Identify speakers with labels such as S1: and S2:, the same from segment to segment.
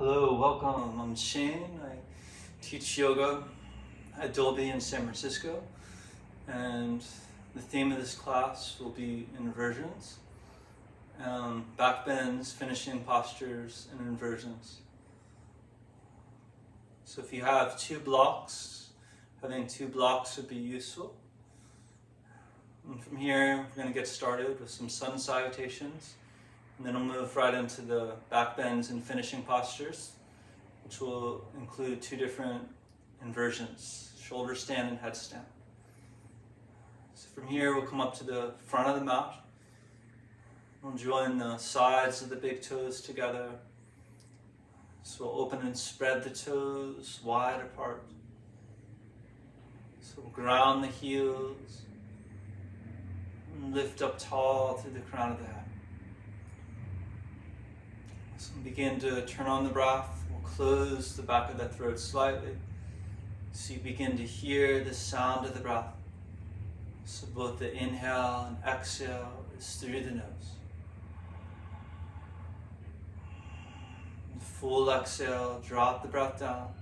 S1: Hello, welcome. I'm Shane. I teach yoga at Dolby in San Francisco, and the theme of this class will be inversions, back bends, finishing postures, and inversions. So if you have two blocks, having two blocks would be useful. And from here, we're going to get started with some sun salutations. And then I'll move right into the back bends and finishing postures, which will include two different inversions, shoulder stand and headstand. So from here, we'll come up to the front of the mat. We'll join the sides of the big toes together. So we'll open and spread the toes wide apart. So we'll ground the heels and lift up tall through the crown of the head. So begin to turn on the breath. We'll close the back of the throat slightly so you begin to hear the sound of the breath. So both the inhale and exhale is through the nose. And full exhale, drop the breath down.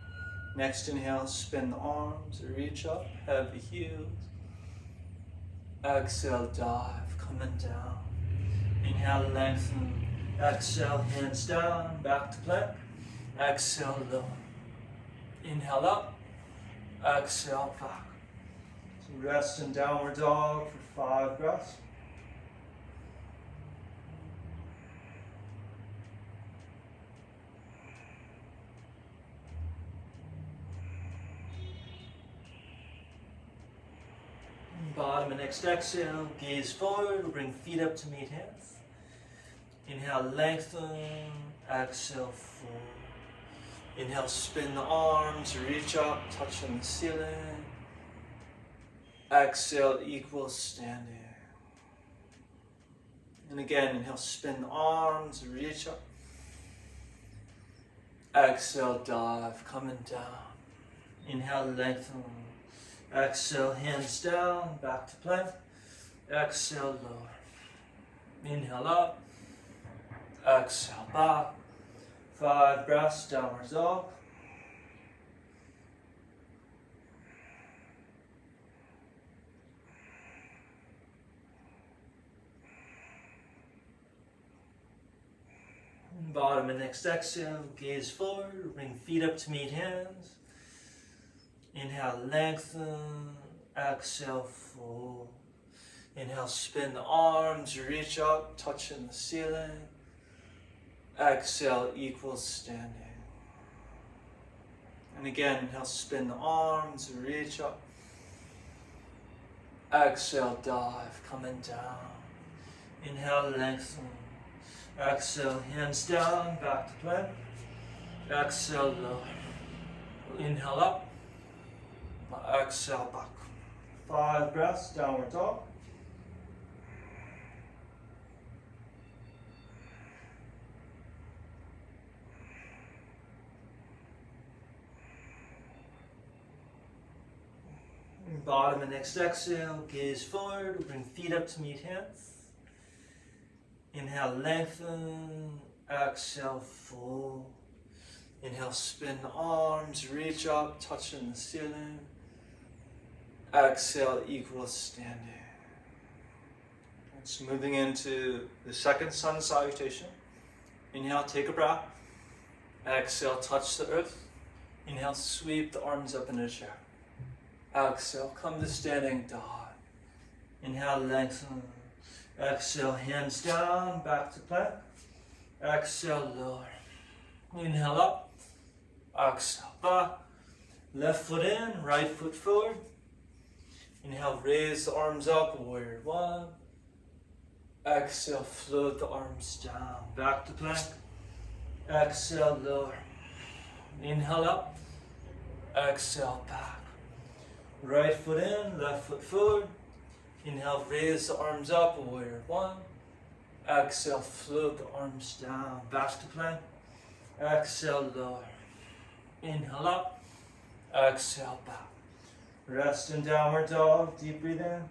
S1: Next inhale, spin the arms, reach up, heavy heels. Exhale, dive, coming down. Inhale, lengthen. Exhale, hands down, back to plank. Exhale, lower. Inhale up. Exhale, back. So rest in downward dog for 5 breaths. Bottom and next exhale, gaze forward, bring feet up to meet hands. Inhale, lengthen, exhale, fold. Inhale, spin the arms, reach up, touching the ceiling. Exhale, equal standing. And again, inhale, spin the arms, reach up. Exhale, dive, coming down. Inhale, lengthen. Exhale, hands down, back to plank. Exhale, lower. Inhale up. Exhale, back. 5 breaths, downward dog. Bottom and next exhale, gaze forward, bring feet up to meet hands. Inhale, lengthen, exhale, fold. Inhale, spin the arms, reach up, touching the ceiling. Exhale, equal standing. And again, inhale, spin the arms, reach up. Exhale, dive, coming down. Inhale, lengthen. Exhale, hands down, back to plank. Exhale, lower. Inhale up. Exhale, back. 5 breaths, downward dog. Bottom and next exhale, gaze forward, bring feet up to meet hands. Inhale, lengthen, exhale, fold. Inhale, spin the arms, reach up, touching the ceiling. Exhale, equal standing. So moving into the second sun salutation. Inhale, take a breath. Exhale, touch the earth. Inhale, sweep the arms up into the chair. Exhale, come to standing dog. Inhale, lengthen. Exhale, hands down, back to plank. Exhale, lower. Inhale up. Exhale, back. Left foot in, right foot forward. Inhale, raise the arms up, warrior 1. Exhale, float the arms down, back to plank. Exhale, lower. Inhale up. Exhale, back. Right foot in, left foot forward. Inhale, raise the arms up, warrior 1. Exhale, float the arms down, back to plank. Exhale, lower. Inhale up. Exhale, back. Rest in downward dog, deep breathe in.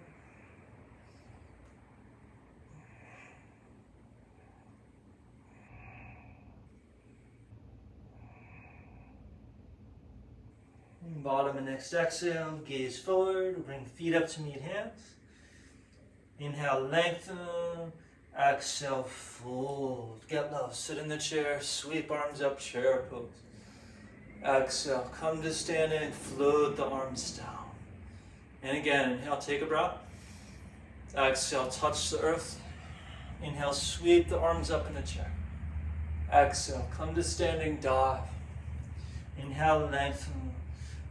S1: Bottom and next exhale, gaze forward, bring feet up to meet hands. Inhale, lengthen. Exhale, fold. Get low, sit in the chair, sweep arms up, chair pose. Exhale, come to standing, float the arms down. And again, inhale, take a breath. Exhale, touch the earth. Inhale, sweep the arms up in the chair. Exhale, come to standing, dive. Inhale, lengthen.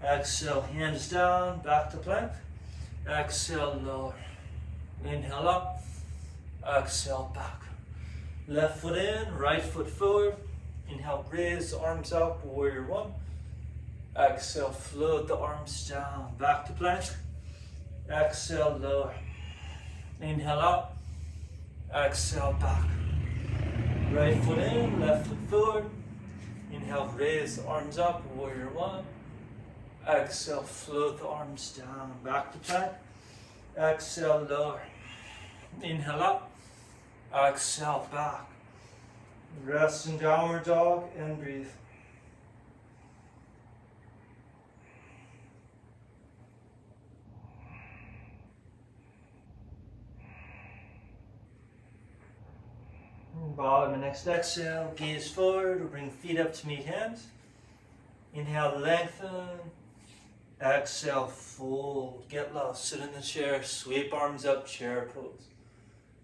S1: Exhale, hands down, back to plank. Exhale, lower. Inhale up. Exhale, back. Left foot in, right foot forward. Inhale, raise the arms up, warrior one. Exhale, float the arms down, back to plank. Exhale, lower. Inhale up. Exhale, back. Right foot in, left foot forward. Inhale, raise the arms up, warrior one. Exhale, float the arms down, back to plank. Exhale, lower. Inhale up. Exhale, back. Rest in downward dog and breathe. Bottom and next exhale, gaze forward, or bring feet up to meet hands. Inhale, lengthen. Exhale, fold. Get low, sit in the chair, sweep arms up, chair pose.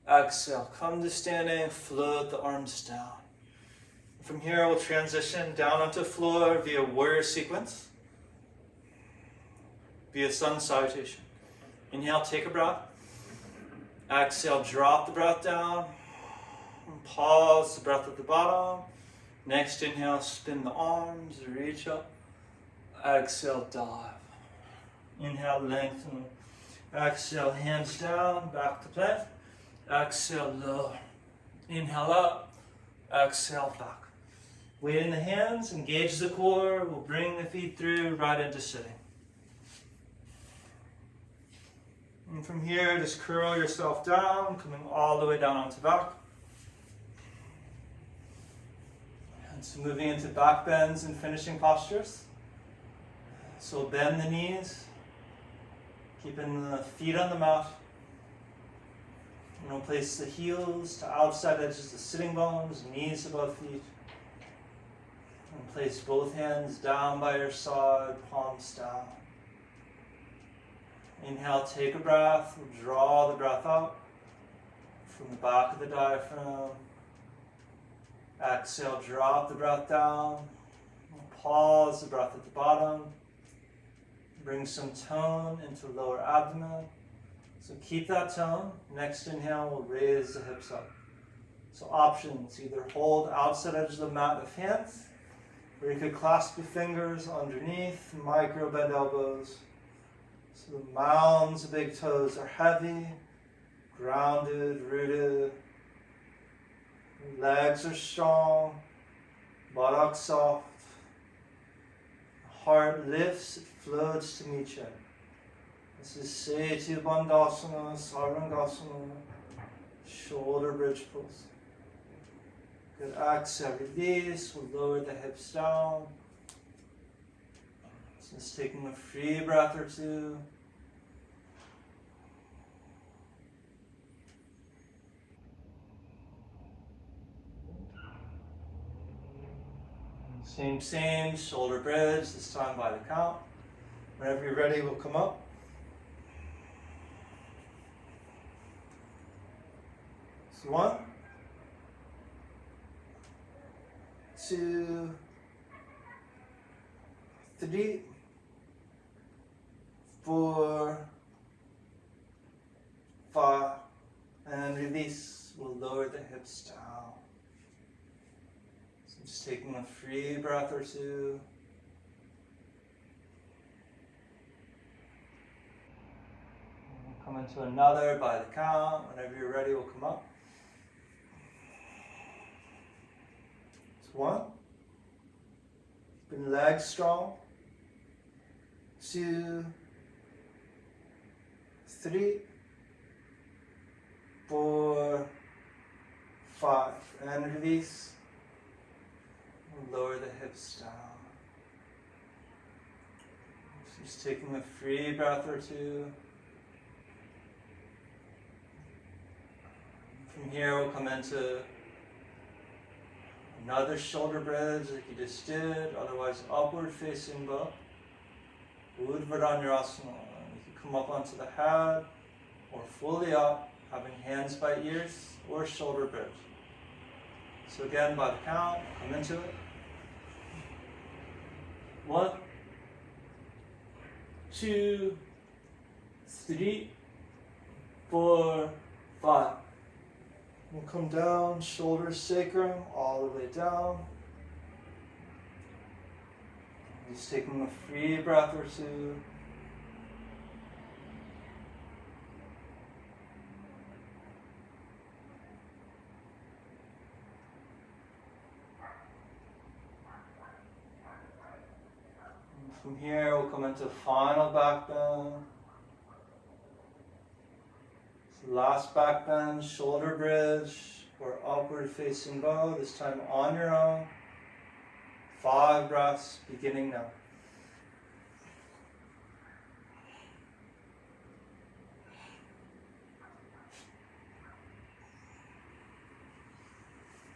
S1: Exhale, come to standing, float the arms down. From here, we'll transition down onto floor via warrior sequence, via sun salutation. Inhale, take a breath. Exhale, drop the breath down. Pause the breath at the bottom. Next inhale, spin the arms, reach up. Exhale, dive. Inhale, lengthen. Exhale, hands down, back to plank. Exhale, lower. Inhale up. Exhale, back. Weight in the hands, engage the core. We'll bring the feet through right into sitting. And from here, just curl yourself down, coming all the way down onto back. And so moving into back bends and finishing postures. So bend the knees, keeping the feet on the mat. And we'll place the heels to outside edges of sitting bones, knees above feet. And place both hands down by your side, palms down. Inhale, take a breath, draw the breath out from the back of the diaphragm. Exhale, drop the breath down. Pause the breath at the bottom. Bring some tone into lower abdomen. So keep that tone. Next inhale, we'll raise the hips up. So options, either hold outside edge of the mat with hands, or you could clasp your fingers underneath, micro bend elbows. So the mounds of big toes are heavy, grounded, rooted. Legs are strong, buttocks soft. Heart lifts, it floats to meet chin. This is Setu Bandhasana, Sarvangasana, shoulder bridge pose. Good, exhale, release, we'll lower the hips down. Just taking a free breath or two. Same, shoulder bridge, this time by the count. Whenever you're ready, we'll come up. So 1, 2, 3, 4, 5, and release. We'll lower the hips down. Just taking a free breath or two. We'll come into another by the count. Whenever you're ready, we'll come up. It's 1. Keeping legs strong. 2, 3, 4, 5, and release. Lower the hips down. Just taking a free breath or two. From here we'll come into another shoulder bridge like you just did, otherwise upward facing bow. Urdhva-dhanurasana. You can come up onto the head or fully up, having hands by ears or shoulder bridge. So again, by the count, come into it. 1, 2, 3, 4, 5. We'll come down, shoulders sacrum, all the way down. Just taking a free breath or two. And from here, we'll come into final back bend. Last back bend, shoulder bridge, or upward facing bow, this time on your own. 5 breaths, beginning now.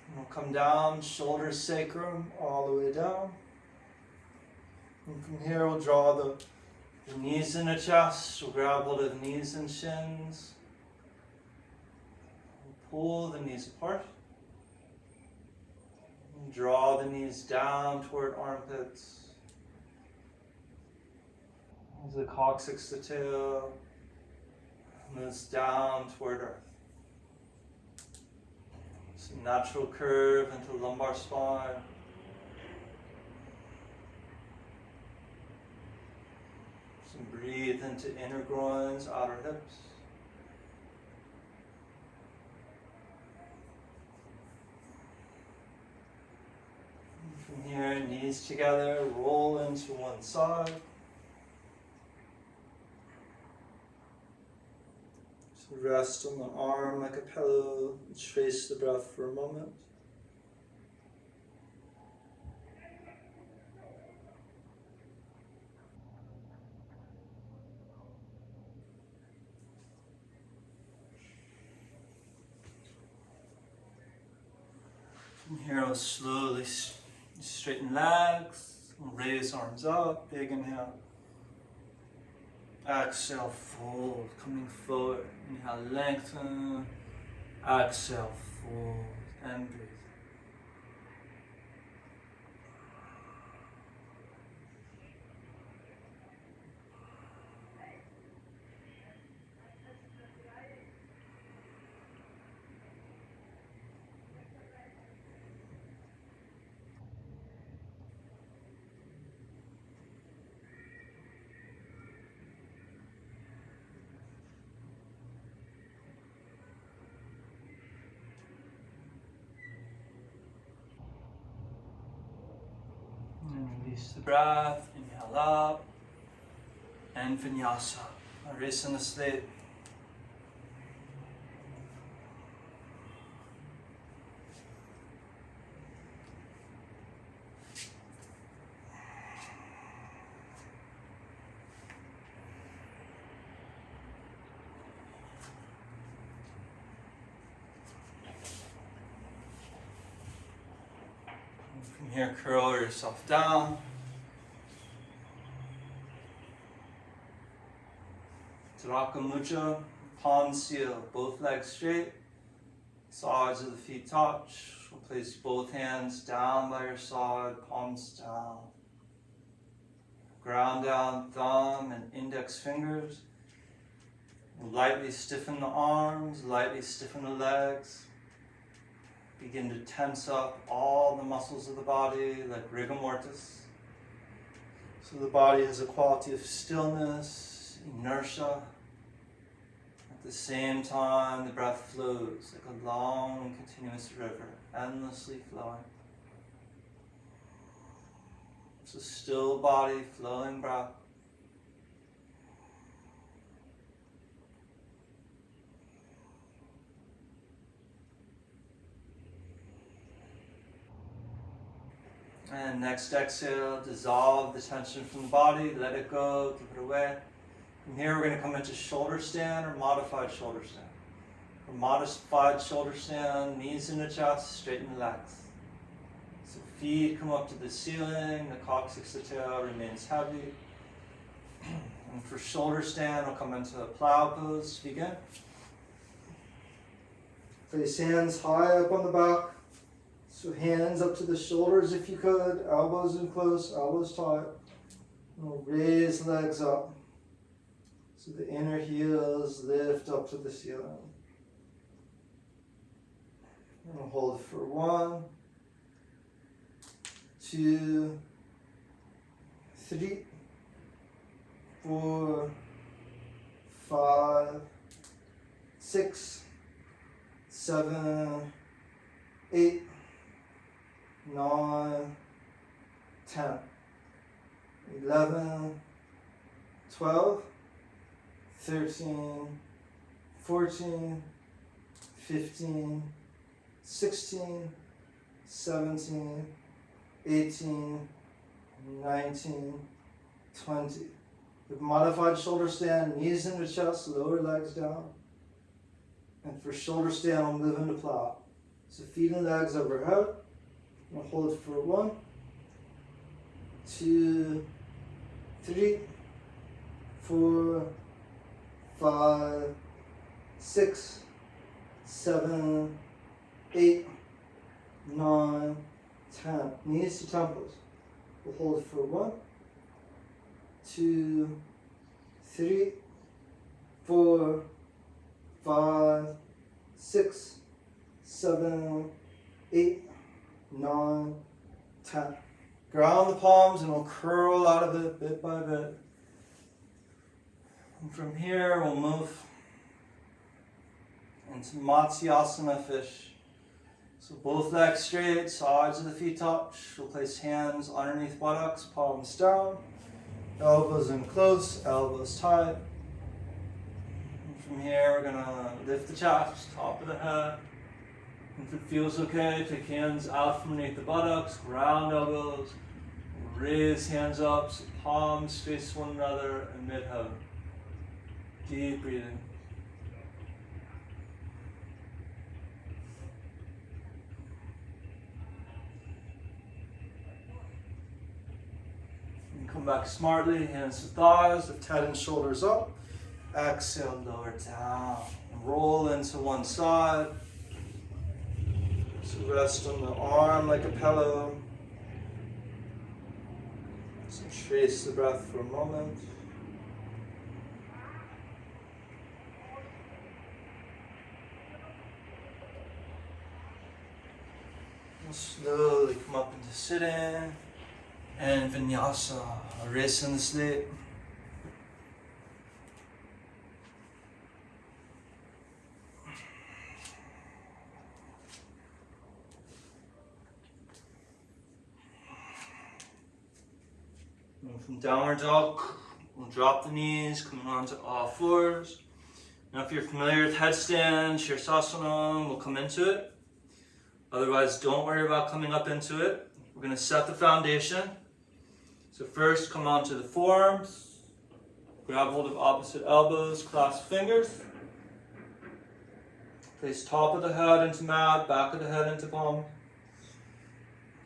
S1: And we'll come down, shoulders sacrum, all the way down. And from here, we'll draw the knees in the chest, we'll grab hold of knees and shins. Pull the knees apart. And draw the knees down toward armpits. As the coccyx to tail moves down toward earth. Some natural curve into the lumbar spine. Some breathe into inner groins, outer hips. From here, knees together, roll into one side. So rest on the arm like a pillow, trace the breath for a moment. From here, I'll slowly straighten legs, raise arms up, big inhale. Exhale, fold, coming forward. Inhale, lengthen. Exhale, fold, and breathe. And release the breath, inhale up, and vinyasa, Arasana state. From here, curl yourself down. Uttara Mudra, palm seal, both legs straight, sides of the feet touch. We'll place both hands down by your side, palms down. Ground down thumb and index fingers. Lightly stiffen the arms, lightly stiffen the legs. Begin to tense up all the muscles of the body like rigor mortis. So the body has a quality of stillness, inertia. At the same time, the breath flows like a long, continuous river, endlessly flowing. It's a still body, flowing breath. And next exhale, dissolve the tension from the body, let it go, give it away. From here, we're going to come into shoulder stand or modified shoulder stand. For modified shoulder stand, knees in the chest, straighten the legs. So feet come up to the ceiling, the coccyx, the tail remains heavy. And for shoulder stand, we'll come into a plow pose. Begin. Place hands high up on the back. So hands up to the shoulders if you could, elbows in close, elbows tight. And we'll raise legs up. So the inner heels lift up to the ceiling. And we'll hold for 1, 2, 3, 4, 5, 6, 7, 8, 9, 10, 11, 12, 13, 14, 15, 16, 17, 18, 19, 20. With modified shoulder stand, knees in the chest, lower legs down. And for shoulder stand, we'll move into plow. So feet and legs overhead. We'll hold it for 1, 2, 3, 4, 5, 6, 7, 8, 9, 10. Knees to temples. We'll hold it for 1, 2, 3, 4, 5, 6, 7, 8, 9, 10. Ground the palms and we'll curl out of it bit by bit. And from here we'll move into Matsyasana fish. So both legs straight, sides of the feet touch. We'll place hands underneath buttocks, palms down. Elbows in close, elbows tight. And from here we're going to lift the chest, top of the head. If it feels okay, take hands out from underneath the buttocks, ground elbows, raise hands up, so palms face one another in mid-heaven. Deep breathing. And come back smartly, hands to thighs, lift head and shoulders up. Exhale, lower down. Roll into one side. So rest on the arm like a pillow. So trace the breath for a moment. And slowly come up into sitting and vinyasa, a rest in the sleep. And from downward dog, we'll drop the knees, coming onto all fours. Now if you're familiar with headstand, Shirsasana, we'll come into it. Otherwise, don't worry about coming up into it. We're going to set the foundation. So first, come onto the forearms. Grab hold of opposite elbows, clasp fingers. Place top of the head into mat, back of the head into palm.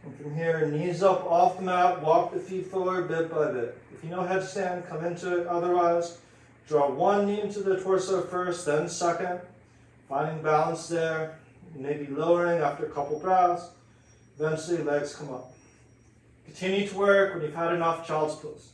S1: And from here, knees up off the mat, walk the feet forward bit by bit. If you know headstand, come into it. Otherwise, draw one knee into the torso first, then second. Finding balance there. Maybe lowering after a couple breaths. Eventually, legs come up. Continue to work when you've had enough, child's pose.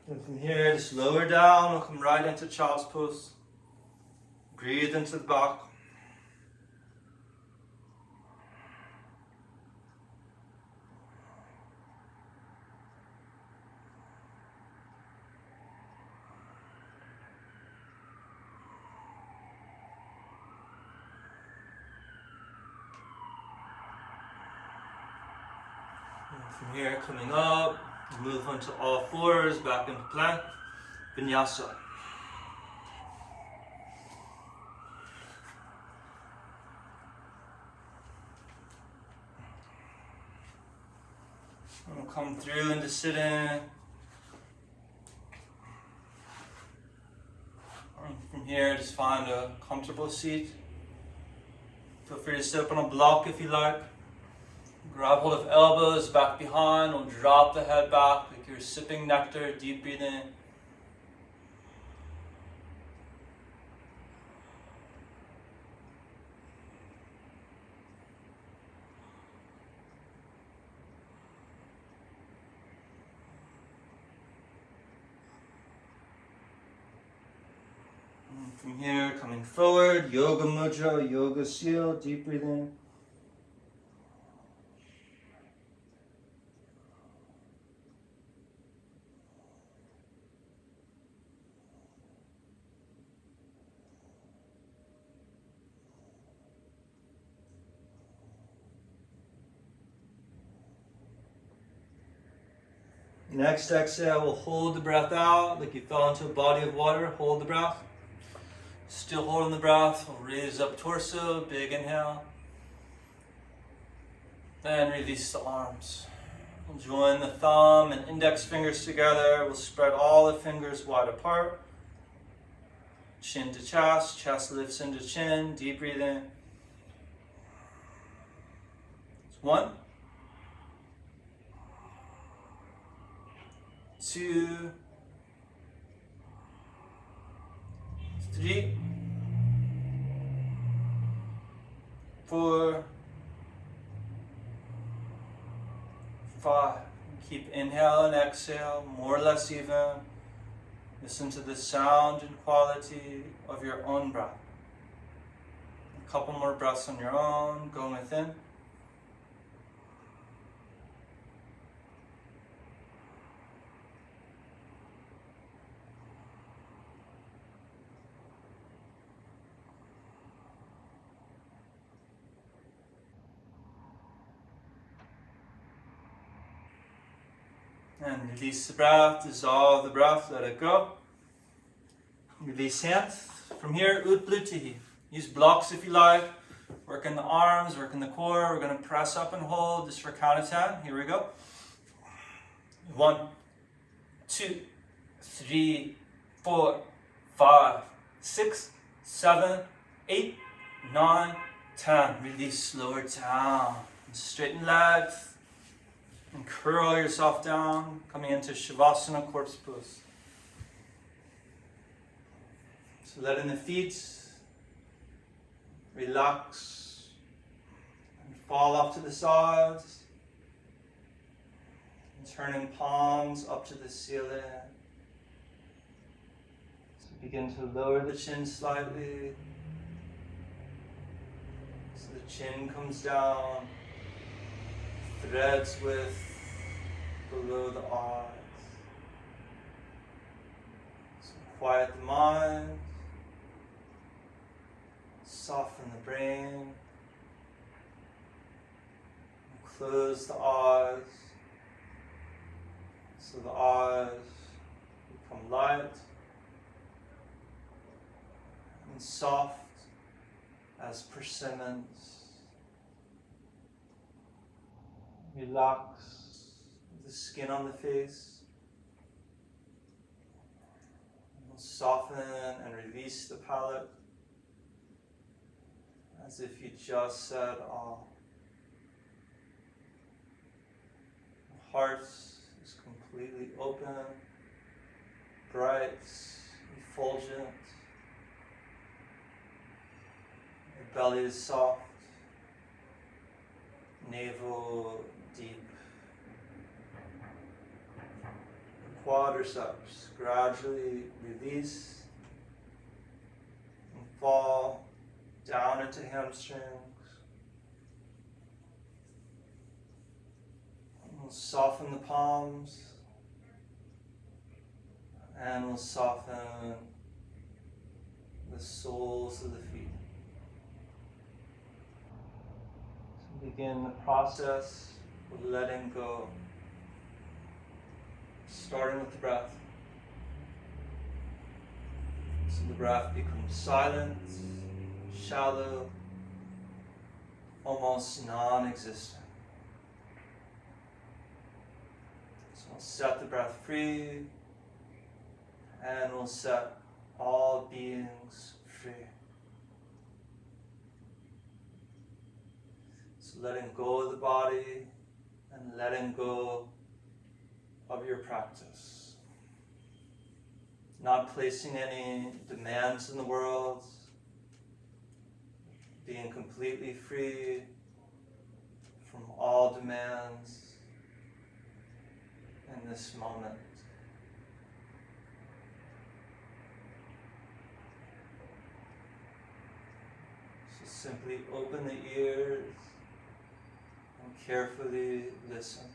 S1: And from here, just lower down, we'll come right into child's pose. Breathe into the back. From here, coming up, move onto all fours, back into plank, vinyasa. And we'll come through into sitting. And from here, just find a comfortable seat. Feel free to sit up on a block if you like. Grab hold of elbows back behind, we'll drop the head back like you're sipping nectar, deep breathing. And from here, coming forward, yoga mudra, yoga seal, deep breathing. Next exhale, we'll hold the breath out like you fell into a body of water. Hold the breath. Still holding the breath. We'll raise up torso, big inhale. Then release the arms. We'll join the thumb and index fingers together. We'll spread all the fingers wide apart. Chin to chest, chest lifts into chin, deep breathing. 1, 2, 3, 4, 5. Keep inhale and exhale, more or less even. Listen to the sound and quality of your own breath. A couple more breaths on your own, go within. And release the breath, dissolve the breath, let it go. Release hands. From here, Utplutihi. Use blocks if you like. Work in the arms, work in the core. We're going to press up and hold just for count of 10. Here we go. 1, 2, 3, 4, 5, 6, 7, 8, 9, 10. Release, slower down. Straighten legs. And curl yourself down, coming into Shavasana, corpse pose. So letting the feet relax and fall off to the sides. And turning palms up to the ceiling. So begin to lower the chin slightly. So the chin comes down. Threads with below the eyes. So quiet the mind, soften the brain, and close the eyes so the eyes become light and soft as persimmons. Relax the skin on the face. We'll soften and release the palate as if you just said ah. The heart is completely open, bright, effulgent. The belly is soft, navel deep. quadriceps. Gradually release and fall down into hamstrings. We'll soften the palms and we'll soften the soles of the feet. So begin the process of letting go, starting with the breath. So the breath becomes silent, shallow, almost non-existent. So we'll set the breath free, and we'll set all beings free. So letting go of the body and letting go of your practice. Not placing any demands in the world, being completely free from all demands in this moment. So simply open the ears and carefully listen.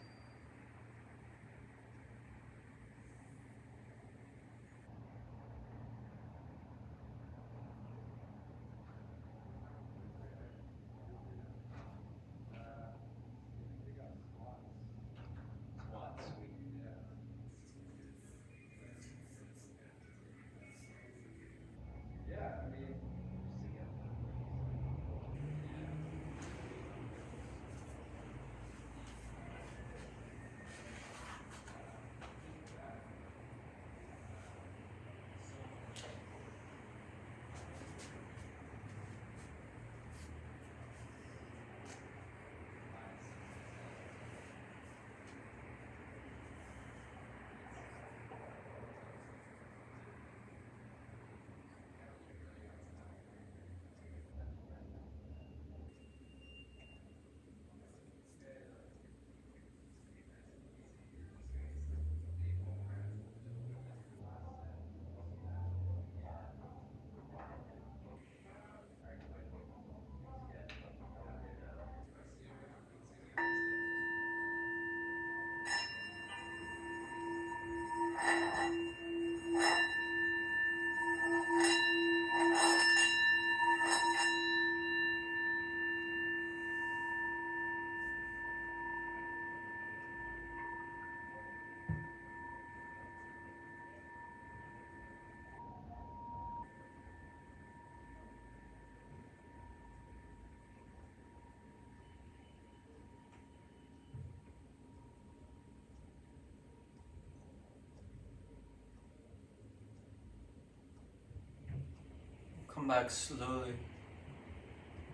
S1: Come back slowly,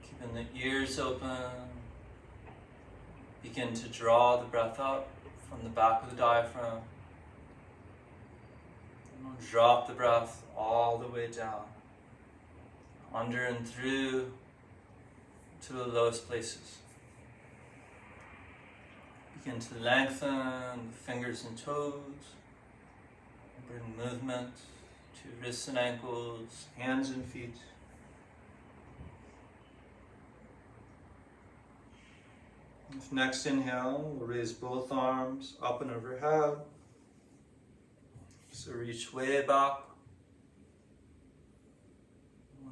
S1: keeping the ears open. Begin to draw the breath up from the back of the diaphragm. And we'll drop the breath all the way down, under and through to the lowest places. Begin to lengthen the fingers and toes. Bring movement to wrists and ankles, hands and feet. With next inhale, we'll raise both arms up and overhead. So reach way back.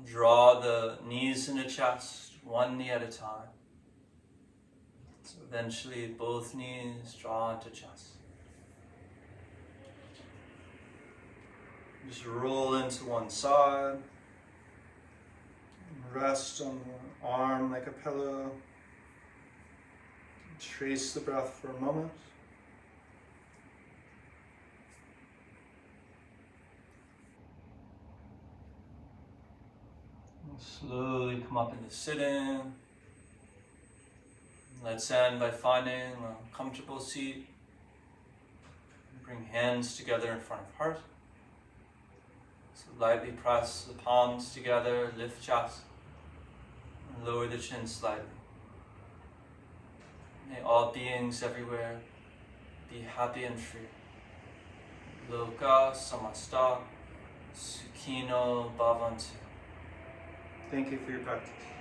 S1: Draw the knees into chest, one knee at a time. So eventually both knees draw into chest. Just roll into one side. Rest on the arm like a pillow. Trace the breath for a moment. And slowly come up into sitting. Let's end by finding a comfortable seat. Bring hands together in front of heart. So lightly press the palms together, lift chest, and lower the chin slightly. May all beings everywhere be happy and free. Loka samasta sukhino bhavantu. Thank you for your practice.